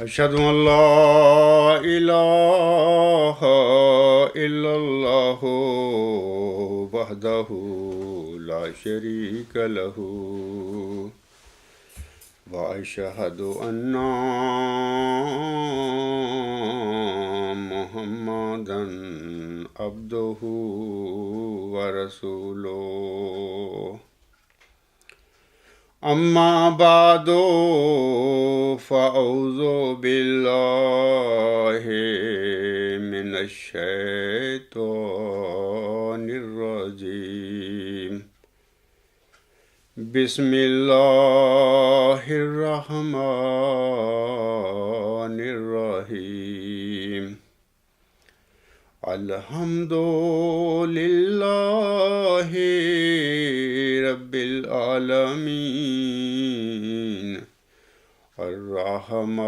أشهد أن لا إله إلا الله وحده لا شريك له وأشهد أن محمدا عبده ورسوله أما بعد فأعوذ بالله من الشيطان الرجيم بسم الله الرحمن الرحيم الحمد لله رب العالمين الرحمن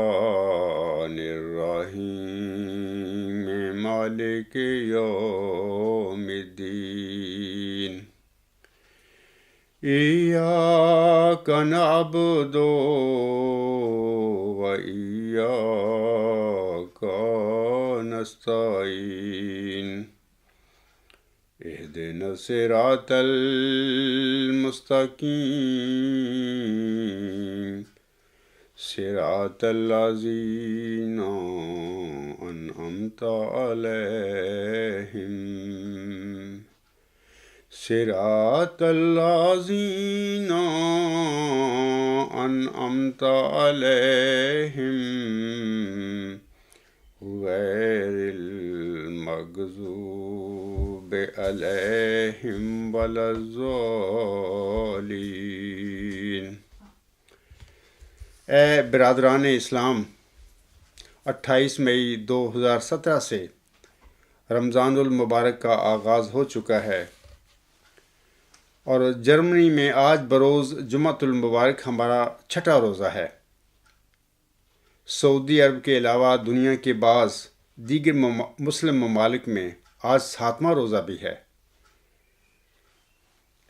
الرحيم مالك يوم الدين إياك نعبد وإياك نستعين اهدنا الصراط المستقيم صراط الذين أنعمت عليهم صراط الذين أنعمت عليهم غير المغضوب علیہم ولا الضالین۔ اے برادران اسلام، 28 مئی 2017 سے رمضان المبارک کا آغاز ہو چکا ہے اور جرمنی میں آج بروز جمعۃ المبارک ہمارا چھٹا روزہ ہے۔ سعودی عرب کے علاوہ دنیا کے بعض دیگر مسلم ممالک میں آج 7واں روزہ بھی ہے۔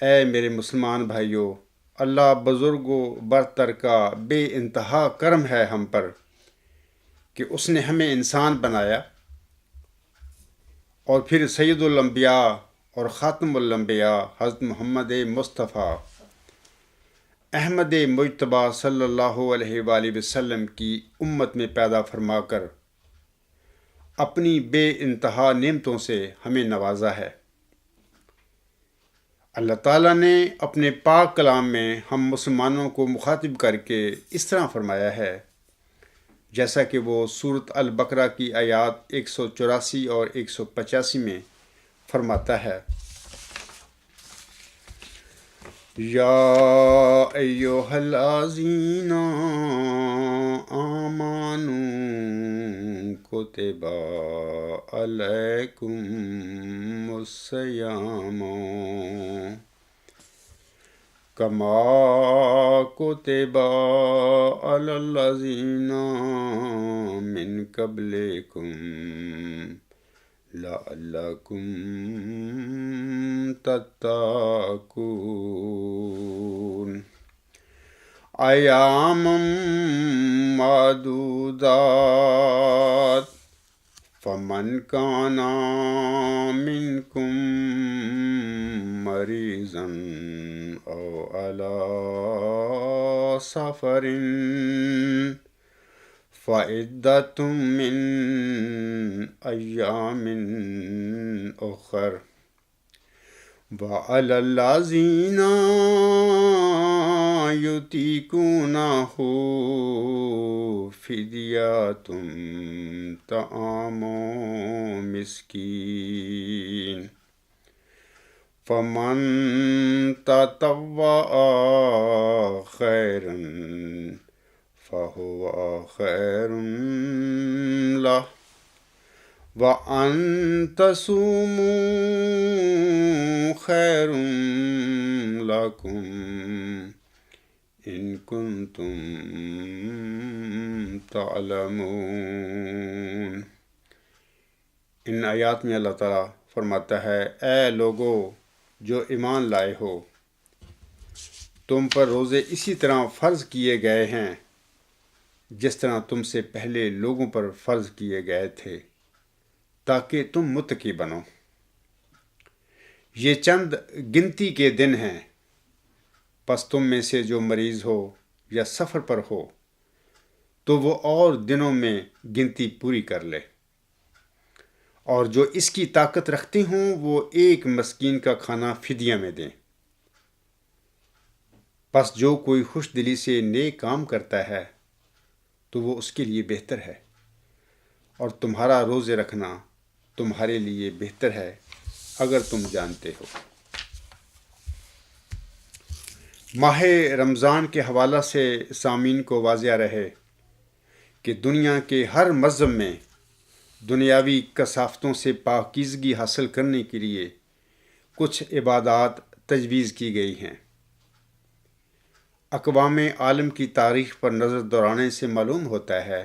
اے میرے مسلمان بھائیوں، اللہ بزرگ و برتر کا بے انتہا کرم ہے ہم پر کہ اس نے ہمیں انسان بنایا اور پھر سید الانبیاء اور خاتم الانبیاء حضرت محمد مصطفیٰ احمد مجتبیٰ صلی اللہ علیہ وآلہ وسلم کی امت میں پیدا فرما کر اپنی بے انتہا نعمتوں سے ہمیں نوازا ہے۔ اللہ تعالیٰ نے اپنے پاک کلام میں ہم مسلمانوں کو مخاطب کر کے اس طرح فرمایا ہے، جیسا کہ وہ سورۃ البقرہ کی آیات 184 اور 185 میں فرماتا ہے: یا ایھا الذین آمنوا کتب علیکم الصیام کما کتب علی الذین من قبلکم لعلکم تتقون ایاما معدودات فمن کان منکم مریضا او علی سفر فعدۃ من ایام اخر وعلی الذین یطیقونہ فدیۃ طعام مسکین فمن تطوع خیرا فهو خیر لہ وَأَن تَصُومُوا خَيْرٌ لَكُمْ إِن كُنتُمْ تَعْلَمُونَ۔ ان آیات میں اللہ تعالیٰ فرماتا ہے، اے لوگو جو ایمان لائے ہو، تم پر روزے اسی طرح فرض کیے گئے ہیں جس طرح تم سے پہلے لوگوں پر فرض کیے گئے تھے تاکہ تم متقی بنو۔ یہ چند گنتی کے دن ہیں، پس تم میں سے جو مریض ہو یا سفر پر ہو تو وہ اور دنوں میں گنتی پوری کر لے، اور جو اس کی طاقت رکھتے ہوں وہ ایک مسکین کا کھانا فدیہ میں دیں۔ پس جو کوئی خوش دلی سے نیک کام کرتا ہے تو وہ اس کے لیے بہتر ہے، اور تمہارا روزے رکھنا تمہارے لیے بہتر ہے اگر تم جانتے ہو۔ ماہ رمضان کے حوالہ سے سامعین کو واضح رہے کہ دنیا کے ہر مذہب میں دنیاوی کثافتوں سے پاکیزگی حاصل کرنے کے لیے کچھ عبادات تجویز کی گئی ہیں۔ اقوام عالم کی تاریخ پر نظر دوڑانے سے معلوم ہوتا ہے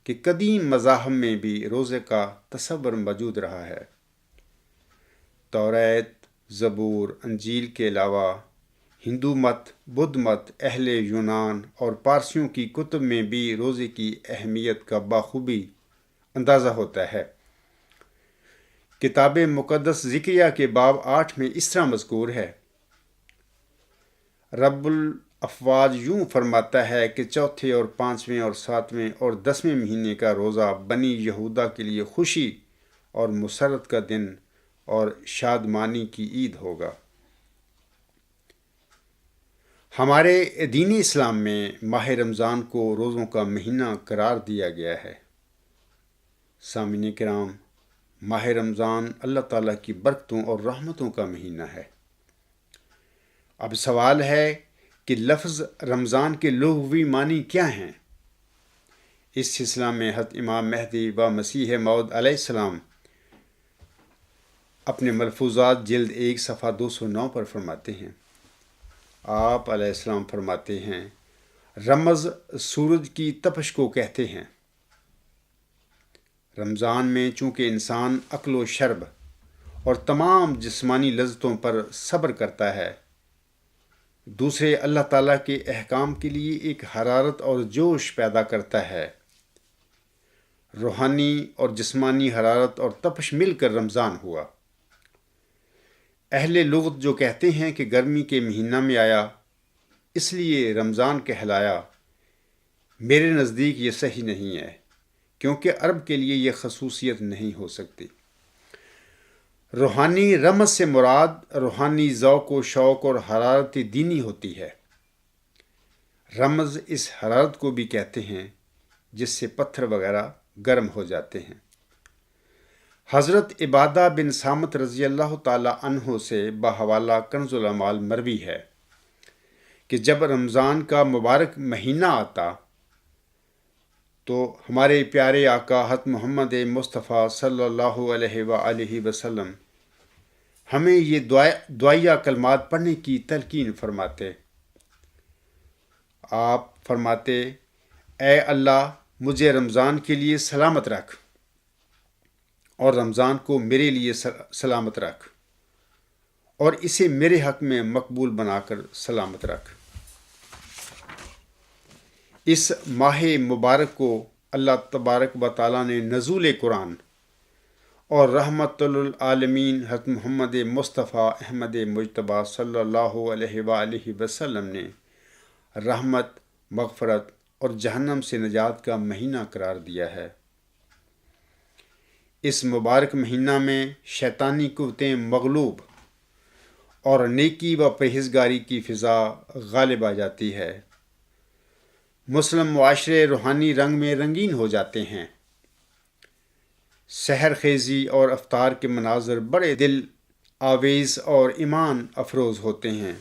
کہ قدیم مذاہب میں بھی روزے کا تصور موجود رہا ہے۔ توریت، زبور، انجیل کے علاوہ ہندو مت، بدھ مت، اہل یونان اور پارسیوں کی کتب میں بھی روزے کی اہمیت کا بخوبی اندازہ ہوتا ہے۔ کتاب مقدس ذکریہ کے باب 8 میں اس طرح مذکور ہے: رب الافواج یوں فرماتا ہے کہ چوتھے اور 5ویں اور 7ویں اور 10ویں مہینے کا روزہ بنی یہودا کے لیے خوشی اور مسرت کا دن اور شادمانی کی عید ہوگا۔ ہمارے دین اسلام میں ماہ رمضان کو روزوں کا مہینہ قرار دیا گیا ہے۔ سامعین کرام، ماہ رمضان اللہ تعالیٰ کی برکتوں اور رحمتوں کا مہینہ ہے۔ اب سوال ہے کہ لفظ رمضان کے لغوی معنی کیا ہیں؟ اس سلسلہ میں حضرت امام مہدی و مسیح موعود علیہ السلام اپنے ملفوظات جلد 1 صفحہ 209 پر فرماتے ہیں۔ آپ علیہ السلام فرماتے ہیں: رمض سورج کی تپش کو کہتے ہیں۔ رمضان میں چونکہ انسان اکل و شرب اور تمام جسمانی لذتوں پر صبر کرتا ہے، دوسرے اللہ تعالیٰ کے احکام کے لیے ایک حرارت اور جوش پیدا کرتا ہے۔ روحانی اور جسمانی حرارت اور تپش مل کر رمضان ہوا۔ اہل لغت جو کہتے ہیں کہ گرمی کے مہینہ میں آیا اس لیے رمضان کہلایا، میرے نزدیک یہ صحیح نہیں ہے، کیونکہ عرب کے لیے یہ خصوصیت نہیں ہو سکتی۔ روحانی رمض سے مراد روحانی ذوق و شوق اور حرارت دینی ہوتی ہے۔ رمض اس حرارت کو بھی کہتے ہیں جس سے پتھر وغیرہ گرم ہو جاتے ہیں۔ حضرت عبادہ بن صامت رضی اللہ تعالی عنہ سے بحوالہ کنز الاعمال مروی ہے کہ جب رمضان کا مبارک مہینہ آتا تو ہمارے پیارے آقا حضرت محمد مصطفیٰ صلی اللہ علیہ وآلہ وسلم ہمیں یہ دعائیہ کلمات پڑھنے کی تلقین فرماتے۔ آپ فرماتے: اے اللہ، مجھے رمضان کے لیے سلامت رکھ، اور رمضان کو میرے لیے سلامت رکھ، اور اسے میرے حق میں مقبول بنا کر سلامت رکھ۔ اس ماہ مبارک کو اللہ تبارک و تعالیٰ نے نزول قرآن اور رحمت للعالمین حضرت محمد مصطفیٰ احمد مجتبیٰ صلی اللہ علیہ وآلہ وسلم نے رحمت، مغفرت اور جہنم سے نجات کا مہینہ قرار دیا ہے۔ اس مبارک مہینہ میں شیطانی قوتیں مغلوب اور نیکی و پرہیزگاری کی فضا غالب آ جاتی ہے۔ مسلم معاشرے روحانی رنگ میں رنگین ہو جاتے ہیں۔ سحر خیزی اور افطار کے مناظر بڑے دل آویز اور ایمان افروز ہوتے ہیں۔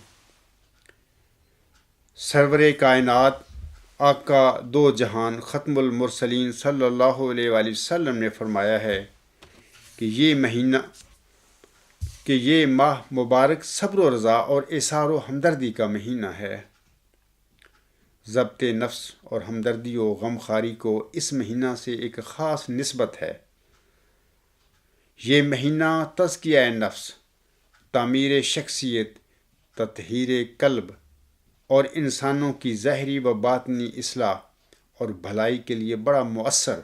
سرور کائنات آقا دو جہان ختم المرسلین صلی اللہ علیہ وآلہ وسلم نے فرمایا ہے کہ یہ ماہ مبارک صبر و رضا اور ایثار و ہمدردی کا مہینہ ہے۔ ضبط نفس اور ہمدردی و غمخواری کو اس مہینہ سے ایک خاص نسبت ہے۔ یہ مہینہ تزکیہ نفس، تعمیر شخصیت، تطہیر قلب اور انسانوں کی ظاہری و باطنی اصلاح اور بھلائی کے لیے بڑا مؤثر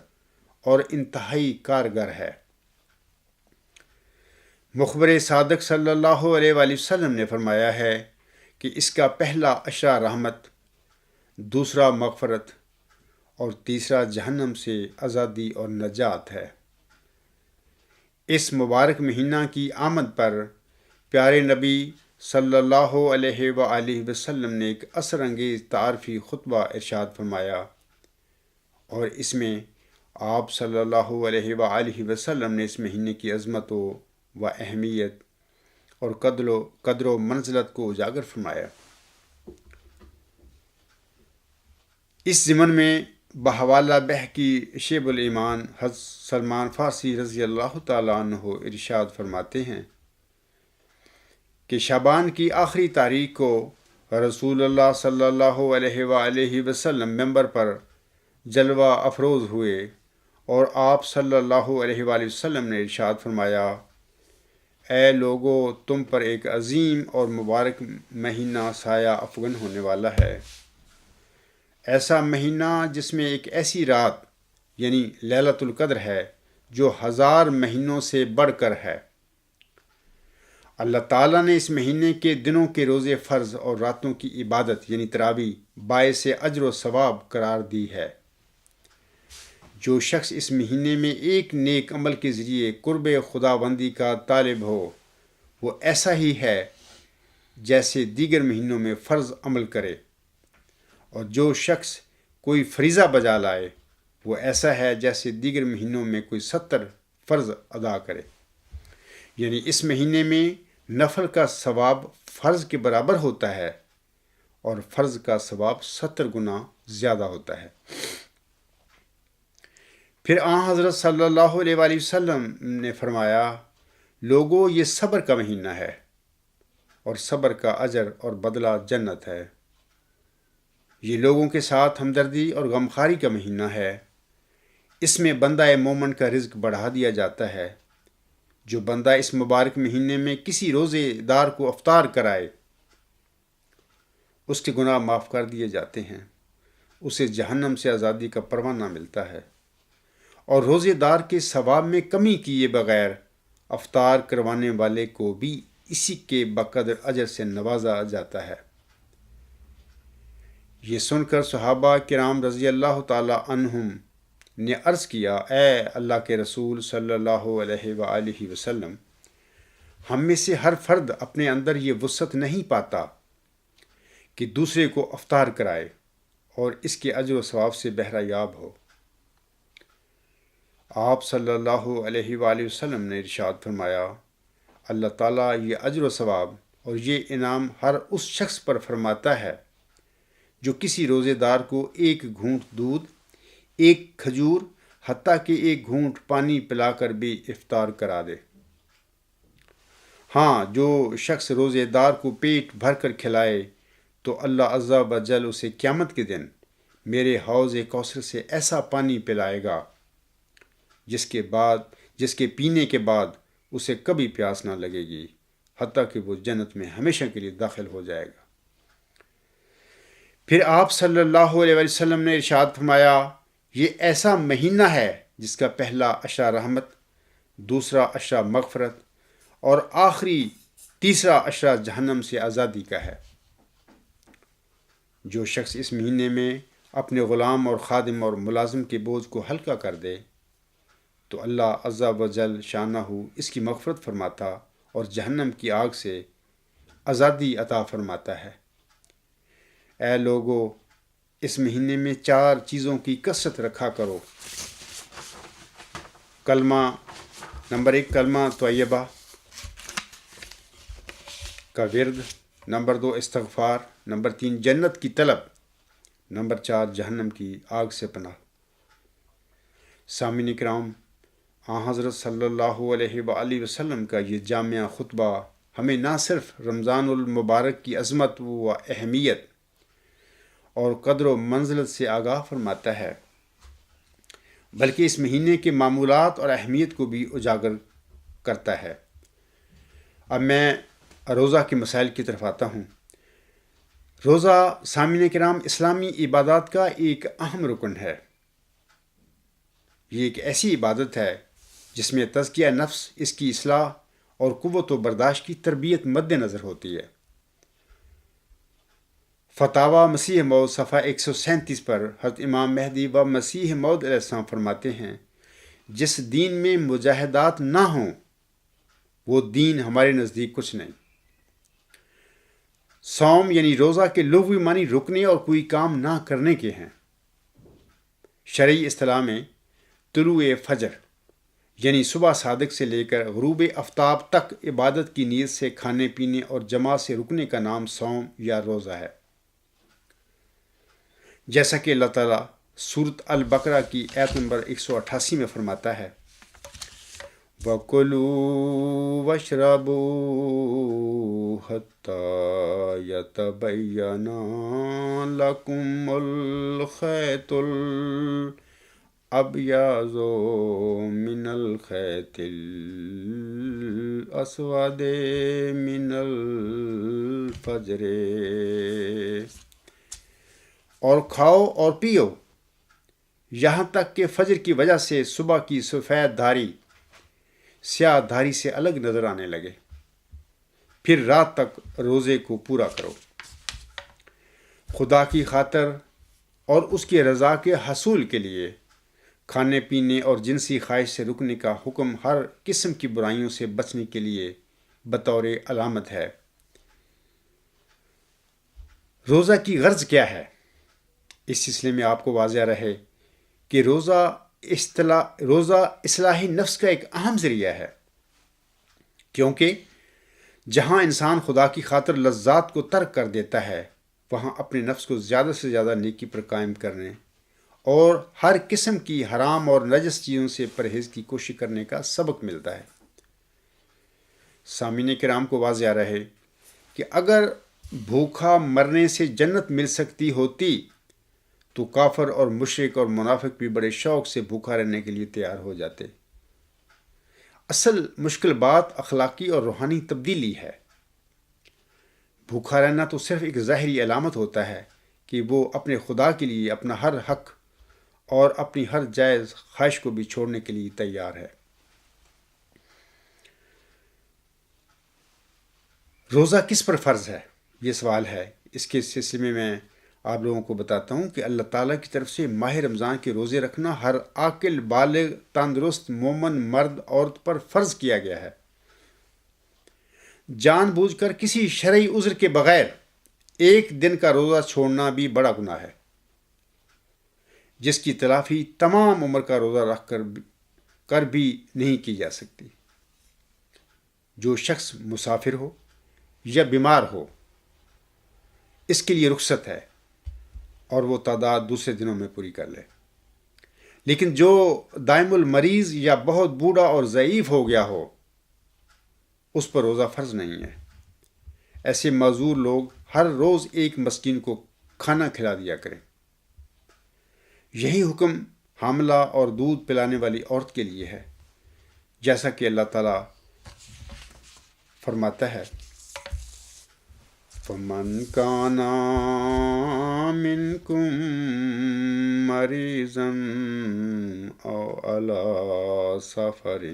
اور انتہائی کارگر ہے۔ مخبر صادق صلی اللہ علیہ وآلہ وسلم نے فرمایا ہے کہ اس کا پہلا عشرہ رحمت، دوسرا مغفرت اور تیسرا جہنم سے آزادی اور نجات ہے۔ اس مبارک مہینہ کی آمد پر پیارے نبی صلی اللہ علیہ وآلہ وسلم نے ایک اثر انگیز تعارفی خطبہ ارشاد فرمایا، اور اس میں آپ صلی اللہ علیہ وآلہ وسلم نے اس مہینے کی عظمت و اہمیت اور قدر و منزلت کو اجاگر فرمایا۔ اس ضمن میں بحوالہ بحقی شیب الایمان حضرت سلمان فارسی رضی اللہ تعالیٰ عنہ ارشاد فرماتے ہیں کہ شعبان کی آخری تاریخ کو رسول اللہ صلی اللہ علیہ وآلہ وسلم ممبر پر جلوہ افروز ہوئے، اور آپ صلی اللہ علیہ وآلہ وسلم نے ارشاد فرمایا، اے لوگو، تم پر ایک عظیم اور مبارک مہینہ سایہ افغن ہونے والا ہے۔ ایسا مہینہ جس میں ایک ایسی رات یعنی لیلۃ القدر ہے جو 1000 مہینوں سے بڑھ کر ہے۔ اللہ تعالیٰ نے اس مہینے کے دنوں کے روزے فرض اور راتوں کی عبادت یعنی تراویح باعث اجر و ثواب قرار دی ہے۔ جو شخص اس مہینے میں ایک نیک عمل کے ذریعے قرب خداوندی کا طالب ہو، وہ ایسا ہی ہے جیسے دیگر مہینوں میں فرض عمل کرے، اور جو شخص کوئی فریضہ بجا لائے، وہ ایسا ہے جیسے دیگر مہینوں میں کوئی 70 فرض ادا کرے۔ یعنی اس مہینے میں نفل کا ثواب فرض کے برابر ہوتا ہے، اور فرض کا ثواب 70 گنا زیادہ ہوتا ہے۔ پھر حضرت صلی اللہ علیہ وآلہ وسلم نے فرمایا، لوگو، یہ صبر کا مہینہ ہے، اور صبر کا اجر اور بدلہ جنت ہے۔ یہ لوگوں کے ساتھ ہمدردی اور غمخواری کا مہینہ ہے۔ اس میں بندہ مومن کا رزق بڑھا دیا جاتا ہے۔ جو بندہ اس مبارک مہینے میں کسی روزے دار کو افطار کرائے، اس کے گناہ معاف کر دیے جاتے ہیں، اسے جہنم سے آزادی کا پروانہ ملتا ہے، اور روزے دار کے ثواب میں کمی کیے بغیر افطار کروانے والے کو بھی اسی کے بقدر اجر سے نوازا جاتا ہے۔ یہ سن کر صحابہ کرام رضی اللہ تعالی عنہم نے عرض کیا، اے اللہ کے رسول صلی اللہ علیہ وآلہ وسلم، ہم میں سے ہر فرد اپنے اندر یہ وسعت نہیں پاتا کہ دوسرے کو افطار کرائے اور اس کے اجر و ثواب سے بہرہ یاب ہو۔ آپ صلی اللہ علیہ وآلہ وسلم نے ارشاد فرمایا، اللہ تعالیٰ یہ اجر و ثواب اور یہ انعام ہر اس شخص پر فرماتا ہے جو کسی روزے دار کو ایک گھونٹ دودھ، ایک کھجور، حتیٰ کہ ایک گھونٹ پانی پلا کر بھی افطار کرا دے۔ ہاں، جو شخص روزے دار کو پیٹ بھر کر کھلائے تو اللہ عز و جل اسے قیامت کے دن میرے حوض کوثر سے ایسا پانی پلائے گا جس کے پینے کے بعد اسے کبھی پیاس نہ لگے گی، حتیٰ کہ وہ جنت میں ہمیشہ کے لیے داخل ہو جائے گا۔ پھر آپ صلی اللہ علیہ وسلم نے ارشاد فرمایا، یہ ایسا مہینہ ہے جس کا پہلا عشرہ رحمت، دوسرا عشرہ مغفرت اور آخری تیسرا عشرہ جہنم سے آزادی کا ہے۔ جو شخص اس مہینے میں اپنے غلام اور خادم اور ملازم کے بوجھ کو ہلکا کر دے تو اللہ عز و جل شانہ اس کی مغفرت فرماتا اور جہنم کی آگ سے آزادی عطا فرماتا ہے۔ اے لوگو، اس مہینے میں 4 چیزوں کی کثرت رکھا کرو۔ نمبر 1 کلمہ طیبہ کا ورد، نمبر 2 استغفار، نمبر 3 جنت کی طلب، نمبر 4 جہنم کی آگ سے پناہ۔ سامعین کرام، حضرت صلی اللہ علیہ وآلہ وسلم کا یہ جامع خطبہ ہمیں نہ صرف رمضان المبارک کی عظمت و اہمیت اور قدر و منزلت سے آگاہ فرماتا ہے، بلکہ اس مہینے کے معمولات اور اہمیت کو بھی اجاگر کرتا ہے۔ اب میں روزہ کے مسائل کی طرف آتا ہوں۔ روزہ سامعین کرام اسلامی عبادات کا ایک اہم رکن ہے۔ یہ ایک ایسی عبادت ہے جس میں تزکیہ نفس، اس کی اصلاح اور قوت و برداشت کی تربیت مد نظر ہوتی ہے۔ فتاوی مسیح موعود صفحہ 137 پر حضرت امام مہدی و مسیح موعود علیہ السلام فرماتے ہیں، جس دین میں مجاہدات نہ ہوں وہ دین ہمارے نزدیک کچھ نہیں۔ صوم یعنی روزہ کے لغوی معنی رکنے اور کوئی کام نہ کرنے کے ہیں۔ شرعی اصطلاح میں طلوع فجر یعنی صبح صادق سے لے کر غروب آفتاب تک عبادت کی نیت سے کھانے پینے اور جماعت سے رکنے کا نام صوم یا روزہ ہے۔ جیسا کہ اللہ تعالیٰ سورۃ البقرہ کی آیت نمبر 188 میں فرماتا ہے، وَكُلُوا وَاشْرَبُوا حَتَّى يَتَبَيَّنَ لَكُمُ الْخَيْطُ الْأَبْيَضُ مِنَ الْخَيْطِ الْأَسْوَدِ مِنَ الْفَجْرِ، اور کھاؤ اور پیو یہاں تک کہ فجر کی وجہ سے صبح کی سفید دھاری سیاہ دھاری سے الگ نظر آنے لگے، پھر رات تک روزے کو پورا کرو۔ خدا کی خاطر اور اس کی رضا کے حصول کے لیے کھانے پینے اور جنسی خواہش سے رکنے کا حکم ہر قسم کی برائیوں سے بچنے کے لیے بطور علامت ہے۔ روزہ کی غرض کیا ہے؟ اس سلسلے میں آپ کو واضح رہے کہ روزہ اصلاح نفس کا ایک اہم ذریعہ ہے، کیونکہ جہاں انسان خدا کی خاطر لذات کو ترک کر دیتا ہے وہاں اپنے نفس کو زیادہ سے زیادہ نیکی پر قائم کرنے اور ہر قسم کی حرام اور نجس چیزوں سے پرہیز کی کوشش کرنے کا سبق ملتا ہے۔ سامعین کرام کو واضح رہے کہ اگر بھوکا مرنے سے جنت مل سکتی ہوتی تو کافر اور مشرک اور منافق بھی بڑے شوق سے بھوکا رہنے کے لیے تیار ہو جاتے۔ اصل مشکل بات اخلاقی اور روحانی تبدیلی ہے۔ بھوکا رہنا تو صرف ایک ظاہری علامت ہوتا ہے کہ وہ اپنے خدا کے لیے اپنا ہر حق اور اپنی ہر جائز خواہش کو بھی چھوڑنے کے لیے تیار ہے۔ روزہ کس پر فرض ہے؟ یہ سوال ہے۔ اس کے سلسلے میں آپ لوگوں کو بتاتا ہوں کہ اللہ تعالیٰ کی طرف سے ماہ رمضان کے روزے رکھنا ہر عاقل بالغ تندرست مومن مرد عورت پر فرض کیا گیا ہے۔ جان بوجھ کر کسی شرعی عذر کے بغیر ایک دن کا روزہ چھوڑنا بھی بڑا گناہ ہے، جس کی تلافی تمام عمر کا روزہ رکھ کر بھی نہیں کی جا سکتی۔ جو شخص مسافر ہو یا بیمار ہو اس کے لیے رخصت ہے اور وہ تعداد دوسرے دنوں میں پوری کر لے، لیکن جو دائم المریض یا بہت بوڑھا اور ضعیف ہو گیا ہو اس پر روزہ فرض نہیں ہے۔ ایسے معذور لوگ ہر روز ایک مسکین کو کھانا کھلا دیا کریں۔ یہی حکم حاملہ اور دودھ پلانے والی عورت کے لیے ہے، جیسا کہ اللہ تعالیٰ فرماتا ہے، فَمَنْ كَانَ مِنْكُمْ مَرِيضًا أَوْ عَلَى سَفَرٍ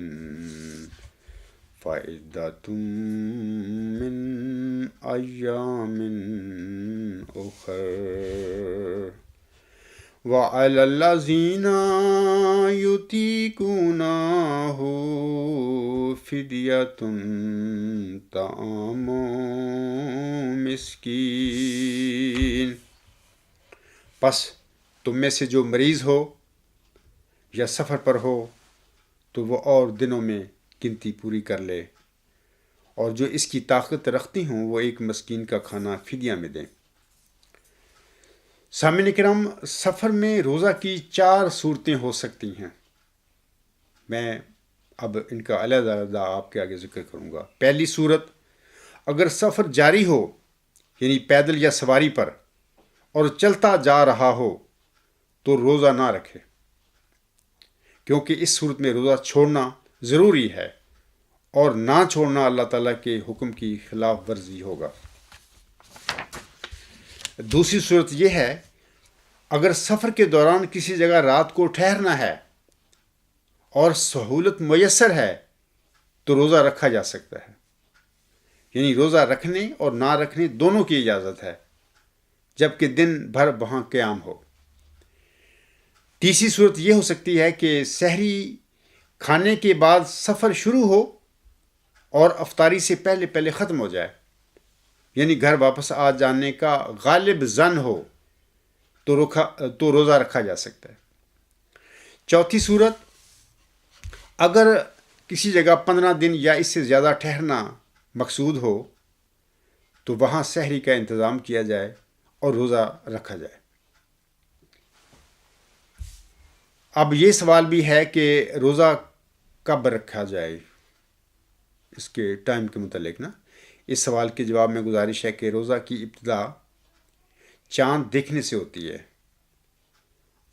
فَعِدَّةٌ مِّنْ أَيَّامٍ أُخَرَ وَعَلَى الَّذِينَ يُطِيقُونَهُ فِدْيَةٌ طَعَامُ مسکین۔ پس تم میں سے جو مریض ہو یا سفر پر ہو تو وہ اور دنوں میں گنتی پوری کر لے، اور جو اس کی طاقت رکھتی ہوں وہ ایک مسکین کا کھانا فدیہ میں دیں۔ سامعین کرام، سفر میں روزہ کی 4 صورتیں ہو سکتی ہیں۔ میں اب ان کا علیحدہ آپ کے آگے ذکر کروں گا۔ پہلی صورت، اگر سفر جاری ہو یعنی پیدل یا سواری پر اور چلتا جا رہا ہو تو روزہ نہ رکھے، کیونکہ اس صورت میں روزہ چھوڑنا ضروری ہے اور نہ چھوڑنا اللہ تعالیٰ کے حکم کی خلاف ورزی ہوگا۔ دوسری صورت یہ ہے، اگر سفر کے دوران کسی جگہ رات کو ٹھہرنا ہے اور سہولت میسر ہے تو روزہ رکھا جا سکتا ہے، یعنی روزہ رکھنے اور نہ رکھنے دونوں کی اجازت ہے، جبکہ دن بھر وہاں قیام ہو۔ تیسری صورت یہ ہو سکتی ہے کہ سحری کھانے کے بعد سفر شروع ہو اور افطاری سے پہلے پہلے ختم ہو جائے، یعنی گھر واپس آ جانے کا غالب ظن ہو تو روزہ رکھا جا سکتا ہے۔ چوتھی صورت، اگر کسی جگہ 15 دن یا اس سے زیادہ ٹھہرنا مقصود ہو تو وہاں سحری کا انتظام کیا جائے اور روزہ رکھا جائے۔ اب یہ سوال بھی ہے کہ روزہ کب رکھا جائے، اس کے ٹائم کے متعلق نا۔ اس سوال کے جواب میں گزارش ہے کہ روزہ کی ابتدا چاند دیکھنے سے ہوتی ہے۔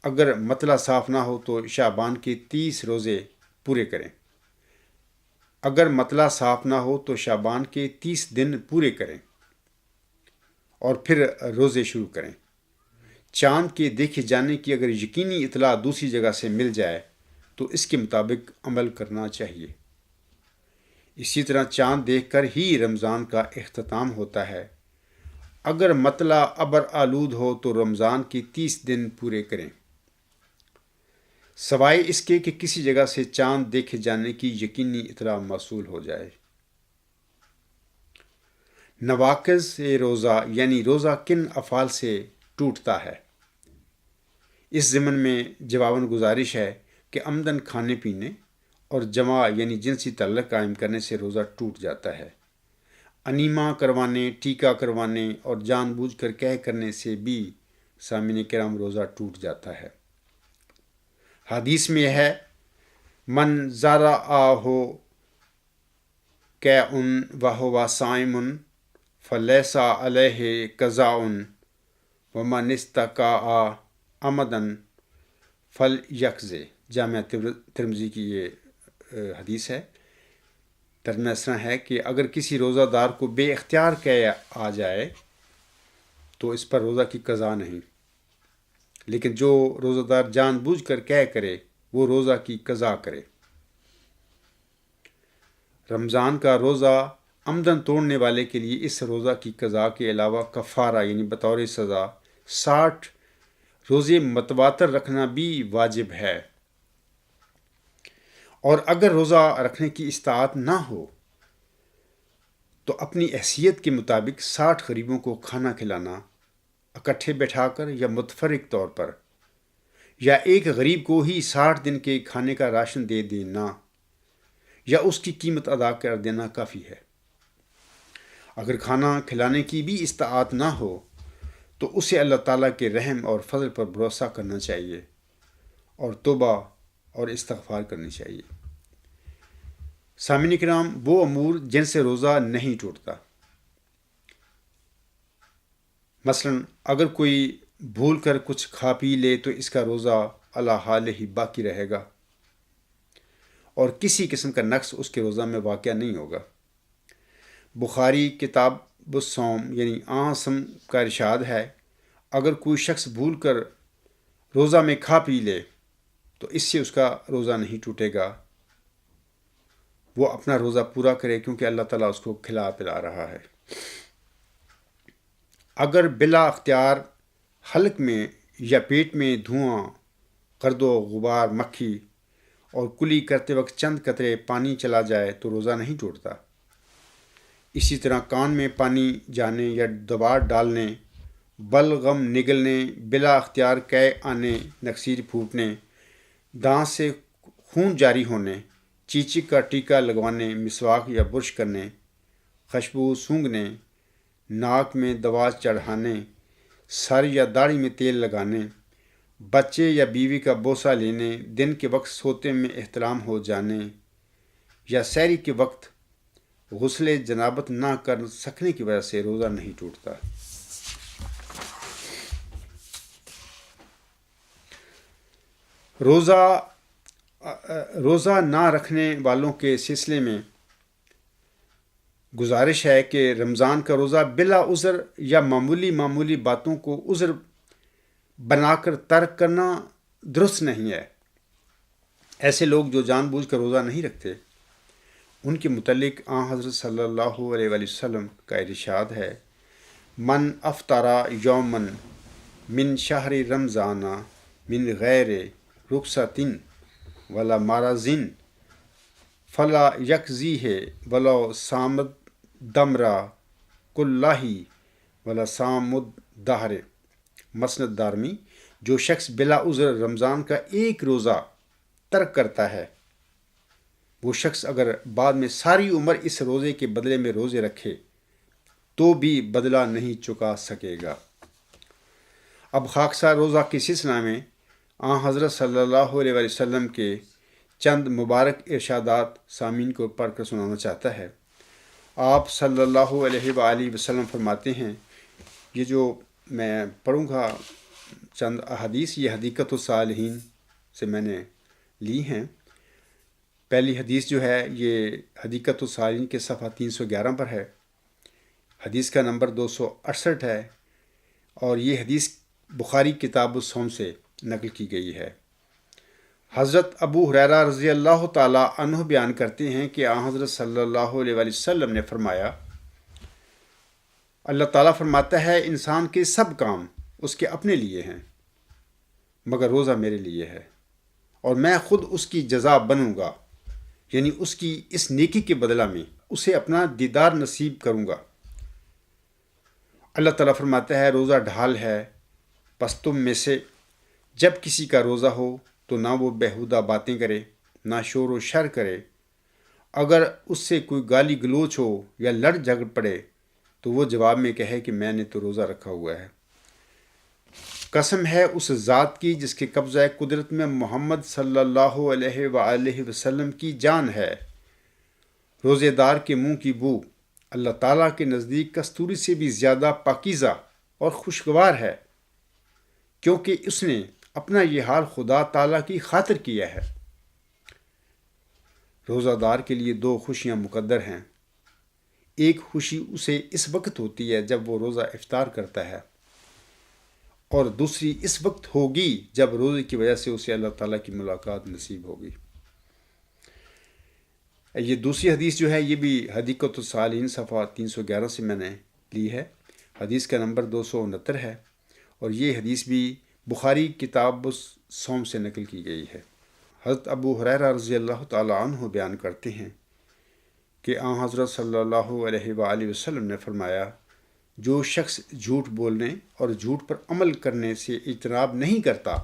اگر مطلع صاف نہ ہو تو شعبان کے 30 روزے پورے کریں۔ اگر مطلع صاف نہ ہو تو شعبان کے 30 دن پورے کریں اور پھر روزے شروع کریں۔ چاند کے دیکھے جانے کی اگر یقینی اطلاع دوسری جگہ سے مل جائے تو اس کے مطابق عمل کرنا چاہیے۔ اسی طرح چاند دیکھ کر ہی رمضان کا اختتام ہوتا ہے۔ اگر مطلع ابر آلود ہو تو رمضان کے 30 دن پورے کریں، سوائے اس کے کہ کسی جگہ سے چاند دیکھے جانے کی یقینی اطلاع موصول ہو جائے۔ نواقض روزہ یعنی روزہ کن افعال سے ٹوٹتا ہے؟ اس ضمن میں جواباً گزارش ہے کہ عمدن کھانے پینے اور جماع یعنی جنسی تعلق قائم کرنے سے روزہ ٹوٹ جاتا ہے۔ انیما کروانے، ٹیکہ کروانے اور جان بوجھ کر کہہ کرنے سے بھی سامعین کرام روزہ ٹوٹ جاتا ہے۔ حدیث میں ہے، من زرعہ قیء وہو صائم فلیس علیہ قضاء ومن استقاء عمدا فلیقضی۔ جامعہ ترمذی کی یہ حدیث ہے۔ ترجمہ اس طرح ہے کہ اگر کسی روزہ دار کو بے اختیار قے آ جائے تو اس پر روزہ کی قضا نہیں، لیکن جو روزہ دار جان بوجھ کر قے کرے وہ روزہ کی قضا کرے۔ رمضان کا روزہ عمدن توڑنے والے کے لیے اس روزہ کی قضا کے علاوہ کفارہ یعنی بطور سزا 60 روزے متواتر رکھنا بھی واجب ہے۔ اور اگر روزہ رکھنے کی استطاعت نہ ہو تو اپنی حیثیت کے مطابق 60 غریبوں کو کھانا کھلانا، اکٹھے بیٹھا کر یا متفرق طور پر، یا ایک غریب کو ہی 60 دن کے کھانے کا راشن دے دینا یا اس کی قیمت ادا کر دینا کافی ہے۔ اگر کھانا کھلانے کی بھی استطاعت نہ ہو تو اسے اللہ تعالیٰ کے رحم اور فضل پر بھروسہ کرنا چاہیے اور توبہ اور استغفار کرنی چاہیے۔ سامعین کرام، وہ امور جن سے روزہ نہیں ٹوٹتا، مثلا اگر کوئی بھول کر کچھ کھا پی لے تو اس کا روزہ علی حال ہی باقی رہے گا اور کسی قسم کا نقص اس کے روزہ میں واقع نہیں ہوگا۔ بخاری کتاب الصوم یعنی آسم کا ارشاد ہے، اگر کوئی شخص بھول کر روزہ میں کھا پی لے تو اس سے اس کا روزہ نہیں ٹوٹے گا، وہ اپنا روزہ پورا کرے کیونکہ اللہ تعالیٰ اس کو کھلا پلا رہا ہے۔ اگر بلا اختیار حلق میں یا پیٹ میں دھواں، گرد و غبار، مکھی اور کلی کرتے وقت چند قطرے پانی چلا جائے تو روزہ نہیں ٹوٹتا۔ اسی طرح کان میں پانی جانے یا دوبار ڈالنے، بلغم نگلنے، بلا اختیار قے آنے، نکسیر پھوٹنے، دانت سے خون جاری ہونے، چیچک کا ٹیکہ لگوانے، مسواک یا برش کرنے، خوشبو سونگھنے، ناک میں دوا چڑھانے، سر یا داڑھی میں تیل لگانے، بچے یا بیوی کا بوسہ لینے، دن کے وقت سوتے میں احتلام ہو جانے یا سحری کے وقت غسل جنابت نہ کر سکنے کی وجہ سے روزہ نہیں ٹوٹتا۔ روزہ نہ رکھنے والوں کے سلسلے میں گزارش ہے کہ رمضان کا روزہ بلا عذر یا معمولی باتوں کو عذر بنا کر ترک کرنا درست نہیں ہے۔ ایسے لوگ جو جان بوجھ کر روزہ نہیں رکھتے، ان کے متعلق حضرت صلی اللہ علیہ وآلہ وسلم کا ارشاد ہے: من افطرا یومن من شہر رمضان من غیر رخصت ولا مرضٍ فلا یکزیہ ولو صامت دمرا کلہ ولا صامت دہر۔ مسند دارمی۔ جو شخص بلا عذر رمضان کا ایک روزہ ترک کرتا ہے، وہ شخص اگر بعد میں ساری عمر اس روزے کے بدلے میں روزے رکھے تو بھی بدلہ نہیں چکا سکے گا۔ اب خاکسار روزہ کے سلسلہ میں حضرت صلی اللہ علیہ وآلہ وسلم کے چند مبارک ارشادات سامعین کو پڑھ کر سنانا چاہتا ہے۔ آپ صلی اللہ علیہ وآلہ وسلم فرماتے ہیں، یہ جو میں پڑھوں گا چند احادیث، یہ حدیقۃ الصالحین سے میں نے لی ہیں۔ پہلی حدیث جو ہے یہ حدیقۃ الصالحین کے صفحہ 311 پر ہے، حدیث کا نمبر 268 ہے، اور یہ حدیث بخاری کتاب الصوم سے نقل کی گئی ہے۔ حضرت ابو ہریرہ رضی اللہ تعالیٰ عنہ بیان کرتے ہیں کہ حضرت صلی اللہ علیہ وآلہ وسلم نے فرمایا، اللہ تعالیٰ فرماتا ہے انسان کے سب کام اس کے اپنے لیے ہیں مگر روزہ میرے لیے ہے، اور میں خود اس کی جزا بنوں گا، یعنی اس کی اس نیکی کے بدلہ میں اسے اپنا دیدار نصیب کروں گا۔ اللہ تعالیٰ فرماتا ہے روزہ ڈھال ہے، پس تم میں سے جب کسی کا روزہ ہو تو نہ وہ بیہودہ باتیں کرے، نہ شور و شر کرے۔ اگر اس سے کوئی گالی گلوچ ہو یا لڑ جھگڑ پڑے تو وہ جواب میں کہے کہ میں نے تو روزہ رکھا ہوا ہے۔ قسم ہے اس ذات کی جس کے قبضہ قدرت میں محمد صلی اللہ علیہ وآلہ وسلم کی جان ہے، روزے دار کے منہ کی بو اللہ تعالیٰ کے نزدیک کستوری سے بھی زیادہ پاکیزہ اور خوشگوار ہے، کیونکہ اس نے اپنا یہ حال خدا تعالیٰ کی خاطر کیا ہے۔ روزہ دار کے لیے دو خوشیاں مقدر ہیں، ایک خوشی اسے اس وقت ہوتی ہے جب وہ روزہ افطار کرتا ہے، اور دوسری اس وقت ہوگی جب روزے کی وجہ سے اسے اللہ تعالیٰ کی ملاقات نصیب ہوگی۔ یہ دوسری حدیث جو ہے یہ بھی حدیقۃ الصالحین صفحہ 311 سے میں نے لی ہے، حدیث کا نمبر 269 ہے، اور یہ حدیث بھی بخاری کتاب الصوم سے نقل کی گئی ہے۔ حضرت ابو ہریرہ رضی اللہ تعالیٰ عنہ بیان کرتے ہیں کہ حضرت صلی اللہ علیہ وآلہ وسلم نے فرمایا، جو شخص جھوٹ بولنے اور جھوٹ پر عمل کرنے سے اجتناب نہیں کرتا،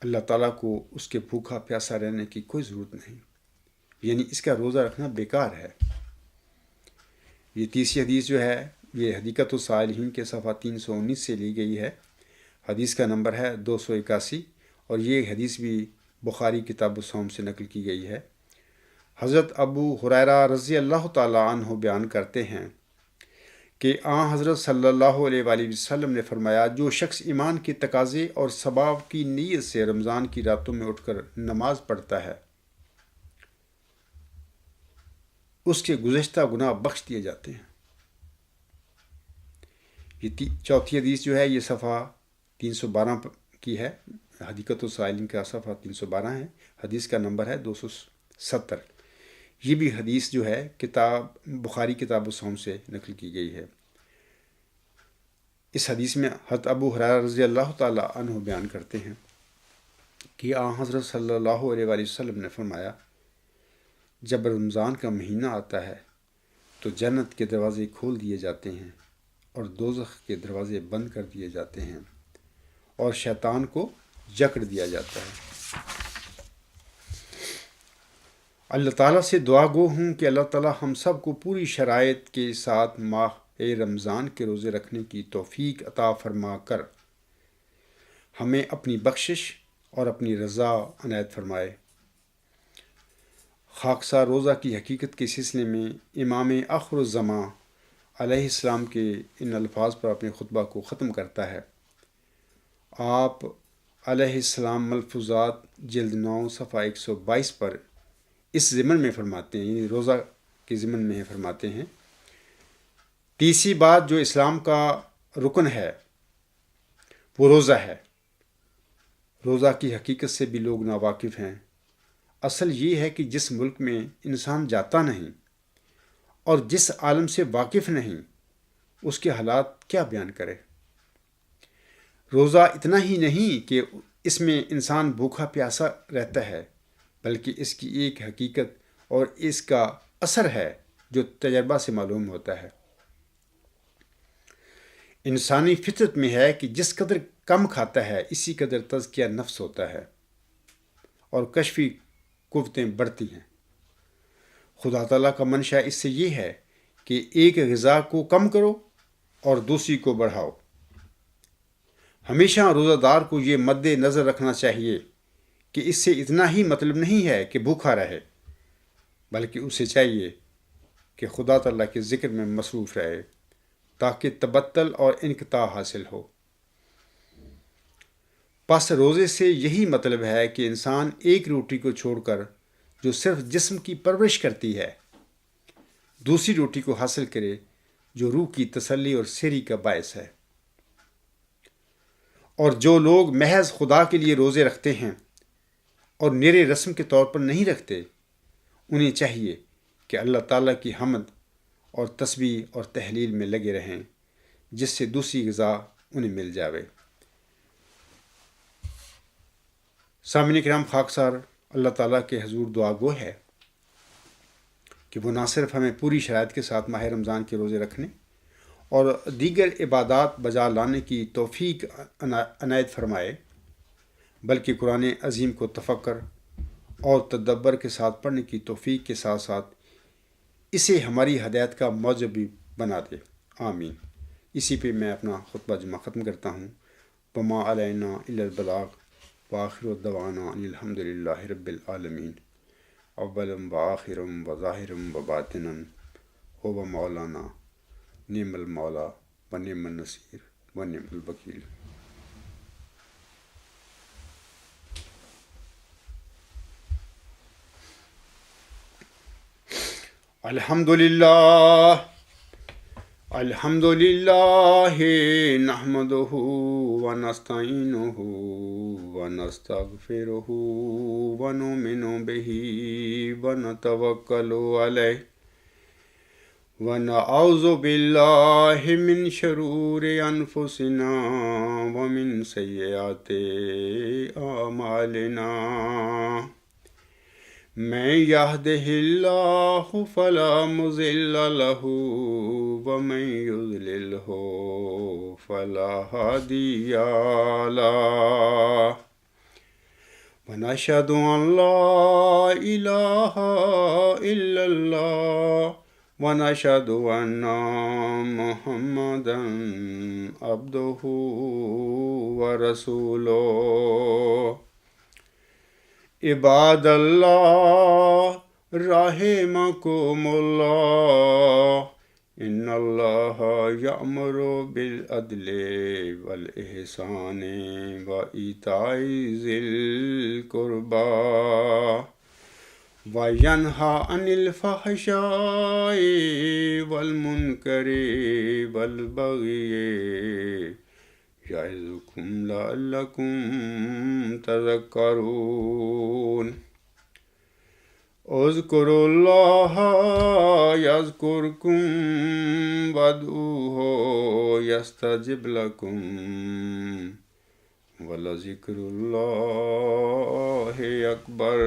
اللہ تعالیٰ کو اس کے بھوکا پیاسا رہنے کی کوئی ضرورت نہیں، یعنی اس کا روزہ رکھنا بیکار ہے۔ یہ تیسری حدیث جو ہے یہ حدیقۃ الصالحین کے صفحہ 319 سے لی گئی ہے، حدیث کا نمبر ہے 281، اور یہ حدیث بھی بخاری کتاب الصوم سے نقل کی گئی ہے۔ حضرت ابو ہریرہ رضی اللہ تعالیٰ عنہ بیان کرتے ہیں کہ حضرت صلی اللہ علیہ وآلہ وسلم نے فرمایا، جو شخص ایمان کے تقاضے اور ثواب کی نیت سے رمضان کی راتوں میں اٹھ کر نماز پڑھتا ہے، اس کے گزشتہ گناہ بخش دیے جاتے ہیں۔ یہ چوتھی حدیث جو ہے یہ صفحہ 312 کی ہے، حدیقۃ الصالحین کا صفحہ 312 ہے، حدیث کا نمبر ہے 270۔ یہ بھی حدیث جو ہے بخاری کتاب الصوم سے نقل کی گئی ہے۔ اس حدیث میں حضرت ابو ہریرہ رضی اللہ تعالیٰ عنہ بیان کرتے ہیں کہ حضرت صلی اللہ علیہ وآلہ وسلم نے فرمایا، جب رمضان کا مہینہ آتا ہے تو جنت کے دروازے کھول دیے جاتے ہیں اور دوزخ کے دروازے بند کر دیے جاتے ہیں، اور شیطان کو جکڑ دیا جاتا ہے۔ اللہ تعالیٰ سے دعا گو ہوں کہ اللہ تعالیٰ ہم سب کو پوری شرائط کے ساتھ ماہ رمضان کے روزے رکھنے کی توفیق عطا فرما کر ہمیں اپنی بخشش اور اپنی رضا عنایت فرمائے۔ خاکسار روزہ کی حقیقت کے سلسلے میں امام آخر الزماں علیہ السلام کے ان الفاظ پر اپنے خطبہ کو ختم کرتا ہے۔ آپ علیہ السلام ملفوظات جلد 9 صفحہ 122 پر اس ضمن میں فرماتے ہیں، یعنی روزہ کے ضمن میں فرماتے ہیں، تیسری بات جو اسلام کا رکن ہے وہ روزہ ہے۔ روزہ کی حقیقت سے بھی لوگ ناواقف ہیں۔ اصل یہ ہے کہ جس ملک میں انسان جاتا نہیں اور جس عالم سے واقف نہیں، اس کے حالات کیا بیان کرے۔ روزہ اتنا ہی نہیں کہ اس میں انسان بھوکا پیاسا رہتا ہے، بلکہ اس کی ایک حقیقت اور اس کا اثر ہے جو تجربہ سے معلوم ہوتا ہے۔ انسانی فطرت میں ہے کہ جس قدر کم کھاتا ہے اسی قدر تزکیہ نفس ہوتا ہے اور کشفی قوتیں بڑھتی ہیں۔ خدا تعالیٰ کا منشا اس سے یہ ہے کہ ایک غذا کو کم کرو اور دوسری کو بڑھاؤ۔ ہمیشہ روزہ دار کو یہ مد نظر رکھنا چاہیے کہ اس سے اتنا ہی مطلب نہیں ہے کہ بھوکا رہے، بلکہ اسے چاہیے کہ خدا تعالیٰ کے ذکر میں مصروف رہے تاکہ تبتل اور انقطاع حاصل ہو۔ پس روزے سے یہی مطلب ہے کہ انسان ایک روٹی کو چھوڑ کر جو صرف جسم کی پرورش کرتی ہے، دوسری روٹی کو حاصل کرے جو روح کی تسلی اور سیری کا باعث ہے۔ اور جو لوگ محض خدا کے لیے روزے رکھتے ہیں اور نرے رسم کے طور پر نہیں رکھتے، انہیں چاہیے کہ اللہ تعالیٰ کی حمد اور تسبیح اور تحلیل میں لگے رہیں، جس سے دوسری غذا انہیں مل جاوے۔ سامعین کرام، خاکسار اللہ تعالیٰ کے حضور دعا گو ہے کہ وہ نہ صرف ہمیں پوری شرائط کے ساتھ ماہ رمضان کے روزے رکھنے اور دیگر عبادات بجا لانے کی توفیق عنایت فرمائے، بلکہ قرآن عظیم کو تفکر اور تدبر کے ساتھ پڑھنے کی توفیق کے ساتھ ساتھ اسے ہماری ہدایت کا موجب بھی بنا دے۔ آمین۔ اسی پہ میں اپنا خطبہ جمعہ ختم کرتا ہوں۔ وما علینا الا البلاغ وآخر دعوانا ان الحمد للہ رب العالمین۔ اولا وآخرا وظاہرا وباطنا هو مولانا نعم المولا ونعم النصیر ونعم الوکیل۔ الحمد للہ نحمده ونستعینه ونستغفره ونؤمن به ونتوکل علیہ ونعوذ باللہ من شرور انفسنا ومن سیئات اعمالنا، من يهده الله فلا مضل له ومن يضلله فلا هادي له، ونشهد أن لا إله إلا الله ونشهد أن محمدا عبده ورسوله۔ عباد اللہ رحمکم اللہ، ان اللہ یأمر بالعدل والإحسان وإیتاء ذی القربى وینہی عن الفحشاء والمنکر والبغی یعظکم لعلکم تذکرون۔ اذکروا اللہ یذکرکم وادعوہ یستجب لکم ولذکر اللہ اکبر۔